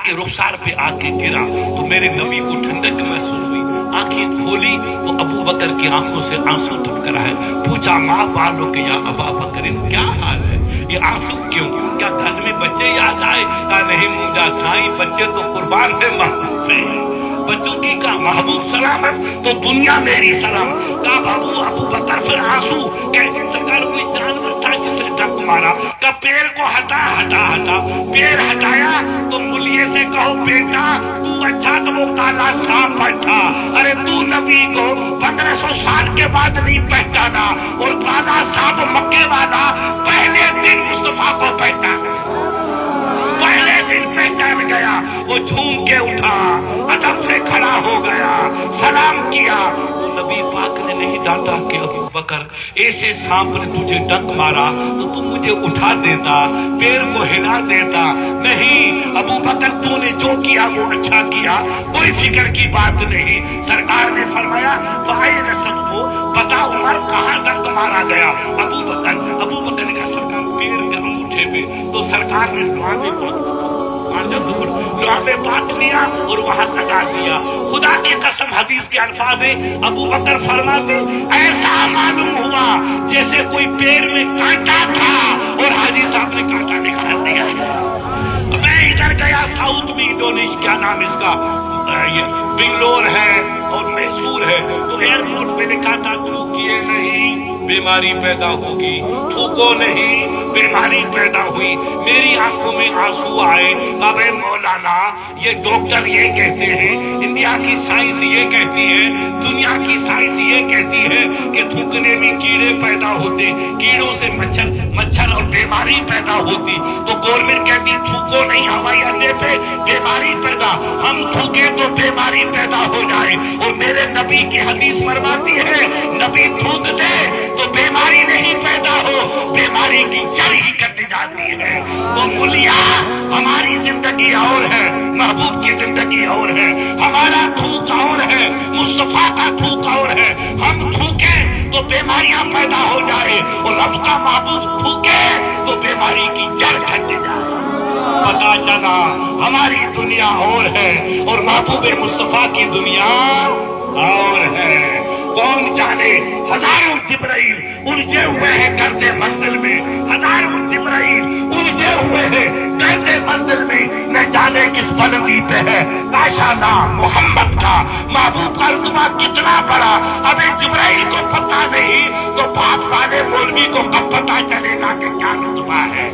کے رخسار پہ آ کے گرا تو میرے نبی کو ٹھنڈک محسوس ہوئی. آنکھیں کھولی تو ابو بکر کی آنکھوں سے آنسو ٹپک رہا ہے. پوچھا ماں والوں کے یا ابا بکر کیا حال ہے, یہ آنسو کیوں, کیا گھر میں بچے یاد آئے؟ کہا نہیں موجا سائیں, بچے تو قربان تھے محبوب پہ, بچوں کی کا محبوب سلامت تو دنیا میری سلام. کہا ابو بکر پھر آنسو, کہ سرکار کوئی جانور تھا جس نے ڈنک مارا, کہ پیر کو ہٹا, پیر ہٹایا تو ملیے سے کہو بیٹا تو اچھا تو وہ کالا سانپ تھا. ارے تو نبی کو 1500 سال کے بعد نہیں پہچانا, اور کالا سانپ مکے والا پہلے دن مصطفیٰ کو پہچانا, پہلے دن پہچان گیا. وہ جھوم کے اٹھا, ادب سے کھڑا ہو گیا, سلام کیا. نبی پاک نے نہیں ڈانٹا کہ ابو بکر ایسے سانپ نے تجھے ڈنک مارا تو تم مجھے اٹھا دیتا, پیر کو ہلا دیتا. نہیں ابو بکر تو نے جو کیا وہ اچھا کیا, کوئی فکر کی بات نہیں. سرکار نے فرمایا فائن صدقو, بتا عمر کہاں ڈنک مارا گیا؟ ابو بکر نے کہا سرکار پیر کے انگوٹھے پہ. تو سرکار نے لوہے پاک لیا اور وہاں لگا دیا. خدا کی قسم حدیث کے الفاظ ہیں, ابو بکر فرماتے ایسا معلوم ہوا جیسے کوئی پیر میں کانٹا تھا اور حاجی صاحب نے کانٹا نکال دیا. میں ادھر گیا ساؤتھ میں, انڈونیشیا, کیا نام اس کا, بنگلور ہے اور میسور ہے, تو ایئرپورٹ پہ لکھا تھا تھوکیے نہیں بیماری پیدا ہوگی, تھوکو نہیں بیماری پیدا ہوئی. میری آنکھوں میں آنسو آئے. ابے مولانا یہ ڈاکٹر یہ کہتے ہیں, انڈیا کی سائنس یہ کہتی ہے, دنیا کی سائنس یہ کہتی ہے کہ تھوکنے میں کیڑے پیدا ہوتے, کیڑوں سے مچھر اور بیماری پیدا ہوتی. تو گورنمنٹ کہتی تھوکو نہیں, ہوائی اڈے پہ بیماری پیدا, ہم تھوکے تو بیماری پیدا ہو جائے. اور میرے نبی کی حدیث فرماتی ہے نبی تھوک دے تو بیماری نہیں پیدا ہو, بیماری کی جڑ ہی کٹ جاتی ہے. تو ملیا ہماری زندگی اور ہے, محبوب کی زندگی اور ہے, ہمارا تھوک اور ہے, مصطفیٰ کا تھوک اور ہے. ہم تھوکے تو بیماریاں پیدا ہو جائے, اور رب کا محبوب تھوکے تو بیماری کی جڑ کٹ جائے. پتا چلا ہماری دنیا اور ہے اور محبوب مصطفیٰ کی دنیا اور ہے. کون جانے ہزاروں جبرائیل الجھے ہوئے ہیں گردے منزل میں, ہزاروں جبرائیل الجھے ہوئے ہیں گردے منزل میں, نہ جانے کس بلندی پہ ہے. کاشا نام محمد کا, محبوب کا رتبہ کتنا بڑا, ابھی جبرائیل کو پتا نہیں تو باپ والے مولوی کو کب پتا چلے گا کہ کیا رتبہ ہے.